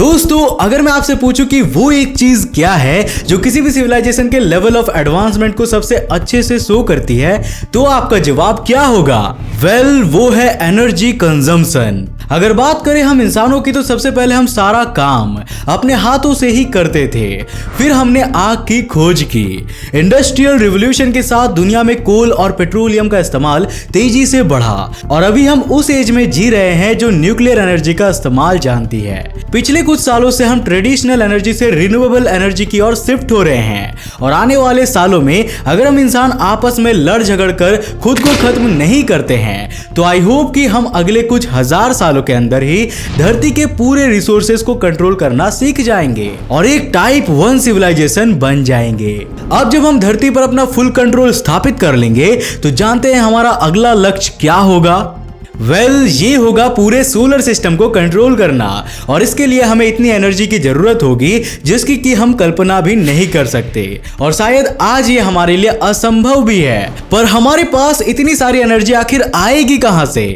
दोस्तों अगर मैं आपसे पूछूं कि वो एक चीज क्या है जो किसी भी सिविलाइजेशन के लेवल ऑफ एडवांसमेंट को सबसे अच्छे से शो करती है, तो आपका जवाब क्या होगा? वेल, वो है एनर्जी कंजम्पशन। अगर बात करें हम इंसानों की, तो सबसे पहले हम सारा काम अपने हाथों से ही करते थे। फिर हमने आग की खोज की। इंडस्ट्रियल रिवॉल्यूशन के साथ दुनिया में कोल और पेट्रोलियम का इस्तेमाल तेजी से बढ़ा और अभी हम उस एज में जी रहे हैं जो न्यूक्लियर एनर्जी का इस्तेमाल जानती है। पिछले कुछ सालों से हम ट्रेडिशनल एनर्जी से रिन्यूएबल एनर्जी की ओर शिफ्ट हो रहे हैं और आने वाले सालों में अगर हम इंसान आपस में लड़ झगड़ कर खुद को खत्म नहीं करते हैं, तो आई होप कि हम अगले कुछ हजार सालों के अंदर ही धरती के पूरे रिसोर्सेज को कंट्रोल करना सीख जाएंगे और एक टाइप 1 सिविलाइजेशन बन जाएंगे। अब जब हम धरती पर अपना फुल कंट्रोल स्थापित कर लेंगे, तो जानते हैं हमारा अगला लक्ष्य क्या होगा? वेल, ये होगा पूरे सोलर सिस्टम को कंट्रोल करना और इसके लिए हमें इतनी एनर्जी की जरूरत होगी जिसकी कि हम कल्पना भी नहीं कर सकते और शायद आज ये हमारे लिए असंभव भी है। पर हमारे पास इतनी सारी एनर्जी आखिर आएगी कहां से?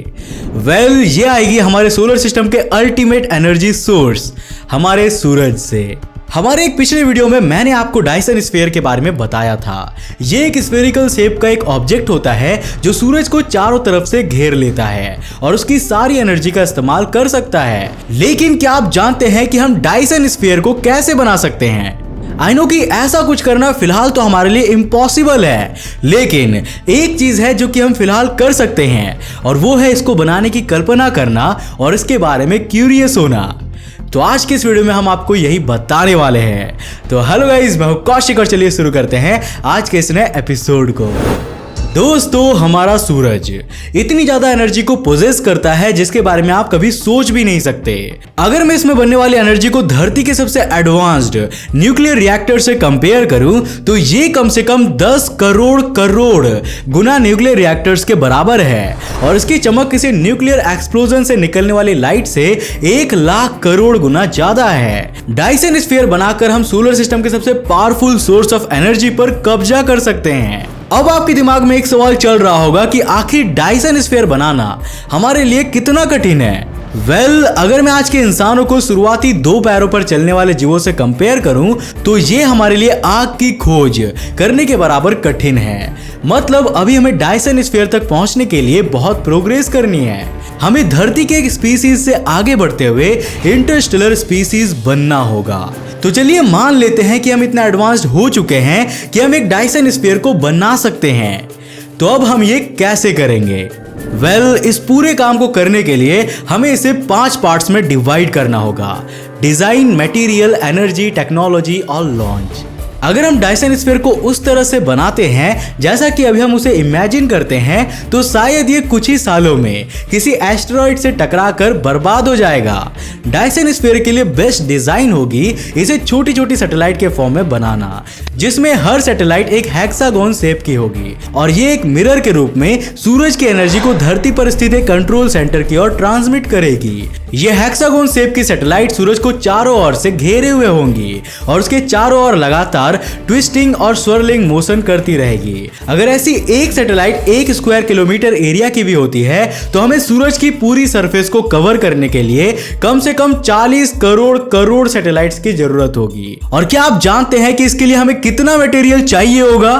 वेल, ये आएगी हमारे सोलर सिस्टम के अल्टीमेट एनर्जी सोर्स, हमारे सूरज से। हमारे एक पिछले वीडियो में मैंने आपको डायसन स्फीयर के बारे में बताया था। ये एक स्फेरिकल शेप का एक ऑब्जेक्ट होता है जो सूरज को चारों तरफ से घेर लेता है और उसकी सारी एनर्जी का इस्तेमाल कर सकता है। लेकिन क्या आप जानते हैं कि हम डायसन स्फीयर को कैसे बना सकते हैं? आई नो कि ऐसा कुछ करना फिलहाल तो हमारे लिए इम्पॉसिबल है, लेकिन एक चीज है जो कि हम फिलहाल कर सकते हैं और वो है इसको बनाने की कल्पना करना और इसके बारे में क्यूरियस होना। तो आज के इस वीडियो में हम आपको यही बताने वाले हैं। तो हेलो गाइस, मैं हूं कौशिक और चलिए शुरू करते हैं आज के इस नए एपिसोड को। दोस्तों, हमारा सूरज इतनी ज्यादा एनर्जी को पोजेस करता है जिसके बारे में आप कभी सोच भी नहीं सकते। अगर मैं इसमें बनने वाली एनर्जी को धरती के सबसे एडवांस्ड न्यूक्लियर रिएक्टर से कंपेयर करूं, तो ये कम से कम 10 करोड़ गुना न्यूक्लियर रिएक्टर्स के बराबर है और इसकी चमक किसी न्यूक्लियर एक्सप्लोजन से निकलने वाली लाइट से 1 लाख करोड़ गुना ज्यादा है। डायसन स्फीयर बनाकर हम सोलर सिस्टम के सबसे पावरफुल सोर्स ऑफ एनर्जी पर कब्जा कर सकते हैं। अब आपके दिमाग में एक सवाल चल रहा होगा कि आखिर डायसन स्फीयर बनाना हमारे लिए कितना कठिन है। वेल, अगर मैं आज के इंसानों को शुरुआती 2 पैरों पर चलने वाले जीवों से कंपेयर करूं, तो ये हमारे लिए आग की खोज करने के बराबर कठिन है। मतलब अभी हमें डायसन स्फीयर तक पहुंचने के लिए बहुत प्रोग्रेस करनी है। हमें धरती के एक स्पीसीज से आगे बढ़ते हुए इंटरस्टेलर स्पीसीज बनना होगा। तो चलिए मान लेते हैं कि हम इतना एडवांस्ड हो चुके हैं कि हम एक डायसन स्फीयर को बना सकते हैं। तो अब हम ये कैसे करेंगे? वेल, इस पूरे काम को करने के लिए हमें इसे 5 पार्ट्स में डिवाइड करना होगा: डिजाइन, मटेरियल, एनर्जी, टेक्नोलॉजी और लॉन्च। अगर हम डायसन स्फीयर को उस तरह से बनाते हैं जैसा कि अभी हम उसे इमेजिन करते हैं, तो शायद ये कुछ ही सालों में किसी एस्टेरॉइड से टकराकर बर्बाद हो जाएगा। डायसन स्फीयर के लिए बेस्ट डिजाइन होगी इसे छोटी छोटी सैटेलाइट के फॉर्म में बनाना, जिसमें हर सैटेलाइट एक हेक्सागोन शेप की होगी और ये एक मिरर के रूप में सूरज की एनर्जी को धरती पर स्थित एक कंट्रोल सेंटर की ओर ट्रांसमिट करेगी। ये हेक्सागोन शेप की सैटेलाइट सूरज को चारों ओर से घेरे हुए होंगी और उसके चारों ओर लगातार ट्विस्टिंग और स्वर्लिंग मोशन करती रहेगी। अगर ऐसी एक सैटेलाइट 1 स्क्वायर किलोमीटर एरिया की भी होती है, तो हमें सूरज की पूरी सरफेस को कवर करने के लिए कम से कम 40 करोड़ सैटेलाइट्स की जरूरत होगी। और क्या आप जानते हैं कि इसके लिए हमें कितना मटेरियल चाहिए होगा?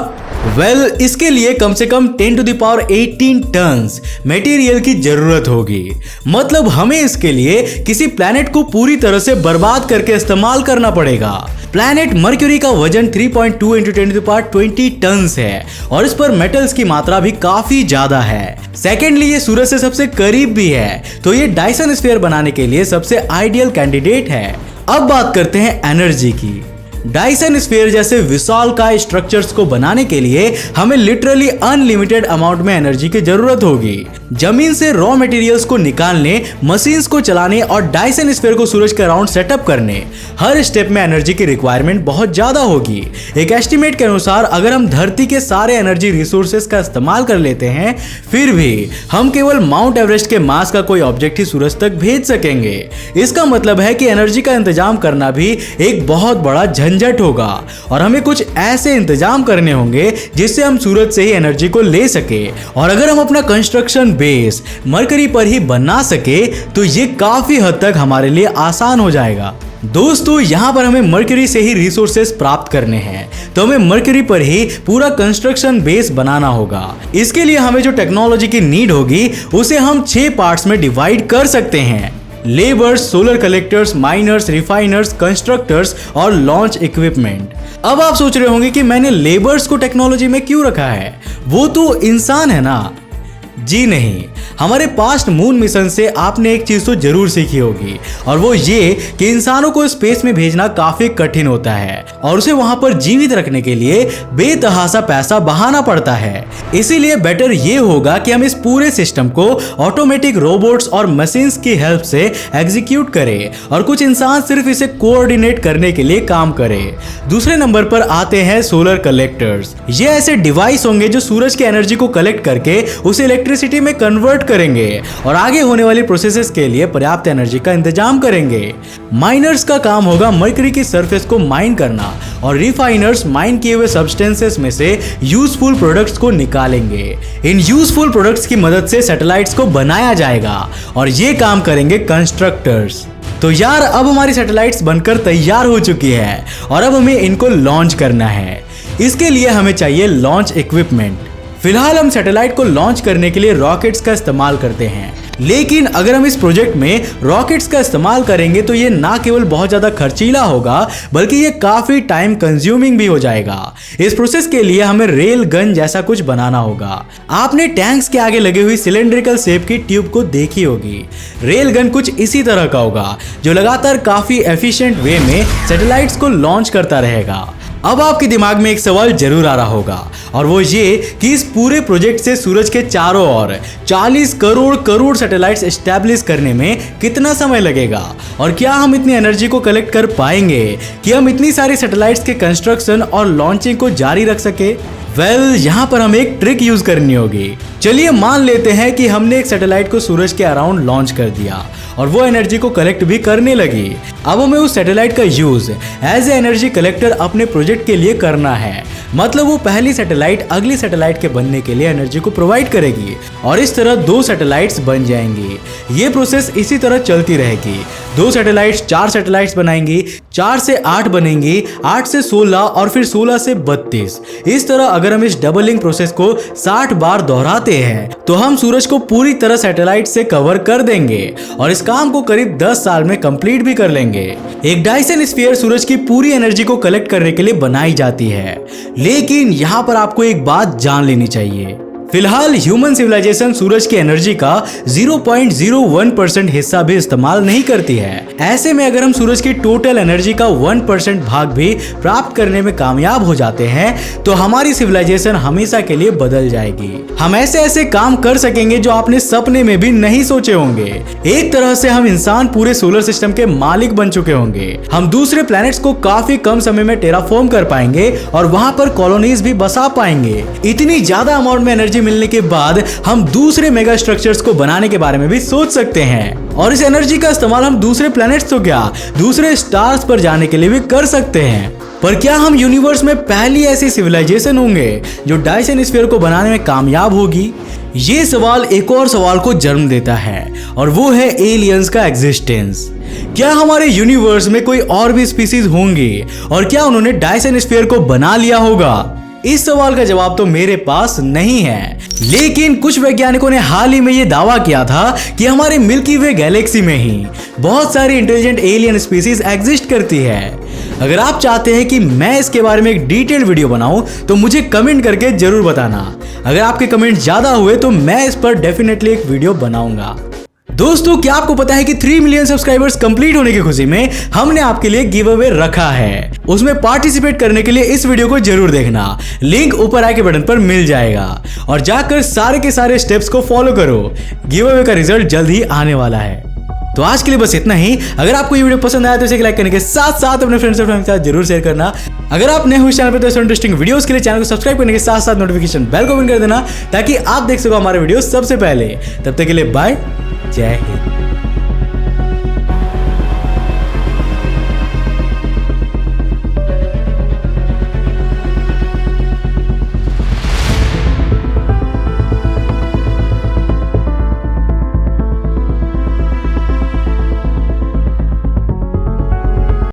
वेल, इसके लिए कम से कम 10 to the power 18 tons material की जरूरत होगी। मतलब हमें इसके लिए किसी प्लैनेट को पूरी तरह से बर्बाद करके इस्तेमाल करना पड़ेगा। प्लैनेट मर्क्यूरी का वजन 3.2 × 10 to the power 20 टन्स है और इस पर मेटल्स की मात्रा भी काफी ज्यादा है। सेकेंडली, ये सूरज से सबसे करीब भी है, तो ये डायसन स्फीयर बनाने के लिए सबसे आइडियल कैंडिडेट है। अब बात करते हैं एनर्जी की। डायसन स्फीयर जैसे विशालकाय स्ट्रक्चर्स को बनाने के लिए हमें लिटरली अनलिमिटेड अमाउंट में एनर्जी की जरूरत होगी। जमीन से रॉ मटेरियल्स को निकालने, मशीन्स को चलाने और डायसन स्फीयर को सूरज के अराउंड सेटअप करने, हर स्टेप में एनर्जी की रिक्वायरमेंट बहुत ज्यादा होगी। एक एस्टिमेट के अनुसार अगर हम धरती के सारे एनर्जी रिसोर्सेज का इस्तेमाल कर लेते हैं, फिर भी हम केवल माउंट एवरेस्ट के मास का कोई ऑब्जेक्ट ही सूरज तक भेज सकेंगे। इसका मतलब है कि एनर्जी का इंतजाम करना भी एक बहुत बड़ा झंझट होगा और हमें कुछ ऐसे इंतजाम करने होंगे जिससे हम सूरज से ही एनर्जी को ले सके। और अगर हम अपना कंस्ट्रक्शन बेस मरकरी पर ही बना सके, तो ये काफी हद तक हमारे लिए आसान हो जाएगा। दोस्तों यहाँ पर हमें मरकरी से ही रिसोर्सेस प्राप्त करने हैं, तो हमें मरकरी पर ही पूरा कंस्ट्रक्शन बेस बनाना होगा। इसके लिए हमें जो टेक्नोलॉजी की नीड होगी उसे हम 6 पार्ट्स में डिवाइड कर सकते हैं। Labours, solar collectors, miners, refiners, constructors और लॉन्च इक्विपमेंट। अब आप सोच रहे होंगे कि मैंने लेबर्स को टेक्नोलॉजी में क्यों रखा है, वो तो इंसान है ना। जी नहीं, हमारे पास्ट मून मिशन से आपने एक चीज तो जरूर सीखी होगी, और वो ये कि इंसानों को स्पेस में भेजना काफी कठिन होता है और उसे वहां पर जीवित रखने के लिए बेतहासा पैसा बहाना पड़ता है। इसीलिए बेटर ये होगा कि हम इस पूरे सिस्टम को ऑटोमेटिक रोबोट्स और मशीन्स की हेल्प से एग्जीक्यूट करें और कुछ इंसान सिर्फ इसे कोऑर्डिनेट करने के लिए काम करें। दूसरे नंबर पर आते हैं सोलर कलेक्टर्स। ये ऐसे डिवाइस होंगे जो सूरज की एनर्जी को कलेक्ट करके उसे इलेक्ट्रिसिटी में कन्वर्ट करेंगे और आगे होने वाली प्रोसेसेस के लिए पर्याप्त एनर्जी का इंतजाम करेंगे। माइनर्स का काम होगा मरकरी की सरफेस को माइन करना और रिफाइनर्स माइन किए हुए सब्सटेंसेस में से यूजफुल प्रोडक्ट्स को निकालेंगे। इन यूजफुल प्रोडक्ट्स की मदद से सैटेलाइट्स को बनाया जाएगा और ये काम करेंगे कंस्ट्रक्टर्स। तो यार अब हमारी सैटेलाइट्स बनकर तैयार हो चुकी है और अब हमें इनको लॉन्च करना है। इसके लिए हमें चाहिए लॉन्च इक्विपमेंट। फिलहाल हम सैटेलाइट को लॉन्च करने के लिए रॉकेट्स का इस्तेमाल करते हैं, लेकिन अगर हम इस प्रोजेक्ट में रॉकेट्स का इस्तेमाल करेंगे तो ये ना केवल बहुत ज्यादा खर्चीला होगा बल्कि ये काफी टाइम कंज्यूमिंग भी हो जाएगा। इस प्रोसेस के लिए हमें रेल गन जैसा कुछ बनाना होगा। आपने टैंक्स के आगे लगी हुई सिलेंड्रिकल शेप की ट्यूब को देखी होगी। रेल गन कुछ इसी तरह का होगा जो लगातार काफी एफिशिएंट वे में सैटेलाइट्स को लॉन्च करता रहेगा। अब आपके दिमाग में एक सवाल जरूर आ रहा होगा और वो ये कि इस पूरे प्रोजेक्ट से सूरज के चारों ओर 40 करोड़ सैटेलाइट्स एस्टैब्लिश करने में कितना समय लगेगा और क्या हम इतनी एनर्जी को कलेक्ट कर पाएंगे कि हम इतनी सारी सैटेलाइट्स के कंस्ट्रक्शन और लॉन्चिंग को जारी रख सके। यहाँ पर हमें एक ट्रिक यूज करनी होगी। चलिए मान लेते हैं कि हमने एक सैटेलाइट को सूरज के अराउंड लॉन्च कर दिया और वो एनर्जी को कलेक्ट भी करने लगी। अब हमें उस सैटेलाइट का use as a energy collector अपने प्रोजेक्ट के लिए करना है। मतलब वो पहली सैटेलाइट अगली सैटेलाइट के बनने के लिए एनर्जी को प्रोवाइड करेगी और इस तरह 2 सैटेलाइट्स बन जाएंगी। ये प्रोसेस इसी तरह चलती रहेगी। 2 सैटेलाइट्स 4 सैटेलाइट्स बनाएंगी, 4 से 8 बनेंगी, 8 से 16 और फिर 16 से 32। इस तरह अगर हम इस डबलिंग प्रोसेस को 60 बार दोहराते हैं तो हम सूरज को पूरी तरह सैटेलाइट से कवर कर देंगे और इस काम को करीब 10 साल में कंप्लीट भी कर लेंगे। एक डायसन स्फीयर सूरज की पूरी एनर्जी को कलेक्ट करने के लिए बनाई जाती है, लेकिन यहाँ पर आपको एक बात जान लेनी चाहिए। फिलहाल ह्यूमन सिविलाइजेशन सूरज की एनर्जी का 0.01% हिस्सा भी इस्तेमाल नहीं करती है। ऐसे में अगर हम सूरज की टोटल एनर्जी का 1% भाग भी प्राप्त करने में कामयाब हो जाते हैं तो हमारी सिविलाइजेशन हमेशा के लिए बदल जाएगी। हम ऐसे ऐसे काम कर सकेंगे जो आपने सपने में भी नहीं सोचे होंगे। एक तरह से हम इंसान पूरे सोलर सिस्टम के मालिक बन चुके होंगे। हम दूसरे प्लैनेट्स को काफी कम समय में टेराफॉर्म कर पाएंगे और वहां पर कॉलोनीज भी बसा पाएंगे। इतनी ज्यादा अमाउंट में एनर्जी मिलने के बाद हम दूसरे मेगा स्ट्रक्चर्स को बनाने के बारे में भी सोच सकते हैं और इस एनर्जी का इस्तेमाल हम दूसरे प्लैनेट्स तो क्या दूसरे स्टार्स पर जाने के लिए भी कर सकते हैं। पर क्या हम यूनिवर्स में पहली ऐसी सिविलाइजेशन होंगे जो डायसन स्फीयर को बनाने में कामयाब होगी? ये सवाल एक और सवाल को जन्म देता है और वो है एलियंस का एग्जिस्टेंस। क्या हमारे यूनिवर्स में कोई और भी स्पीसीज होंगे और क्या उन्होंने डायसन स्फीयर को बना लिया होगा? इस सवाल का जवाब तो मेरे पास नहीं है, लेकिन कुछ वैज्ञानिकों ने हाल ही में यह दावा किया था कि हमारे मिल्की वे गैलेक्सी में ही बहुत सारी इंटेलिजेंट एलियन स्पीसीज एग्जिस्ट करती है। अगर आप चाहते हैं कि मैं इसके बारे में एक डिटेल्ड वीडियो बनाऊं तो मुझे कमेंट करके जरूर बताना। अगर आपके कमेंट ज्यादा हुए तो मैं इस पर डेफिनेटली एक वीडियो बनाऊंगा। दोस्तों क्या आपको पता है कि 3 मिलियन सब्सक्राइबर्स कंप्लीट होने की खुशी में हमने आपके लिए गिव अवे रखा है। उसमें पार्टिसिपेट करने के लिए इस वीडियो को जरूर देखना, लिंक ऊपर आई के बटन पर मिल जाएगा और जाकर सारे के सारे स्टेप्स को फॉलो करो। गिव अवे का रिजल्ट जल्द ही आने वाला है। तो आज के लिए बस इतना ही। अगर आपको ये वीडियो पसंद आया तो इसे लाइक करने के साथ साथ अपने फ्रेंड्स और फैमिली के साथ जरूर शेयर करना। अगर आप नए हो इस चैनल पर तो ऐसे इंटरेस्टिंग वीडियोस के लिए चैनल को सब्सक्राइब करने के साथ साथ नोटिफिकेशन बेल को ऑन कर देना ताकि आप देख सको हमारे वीडियो सबसे पहले। तब तक के लिए बाय, जय हिंद।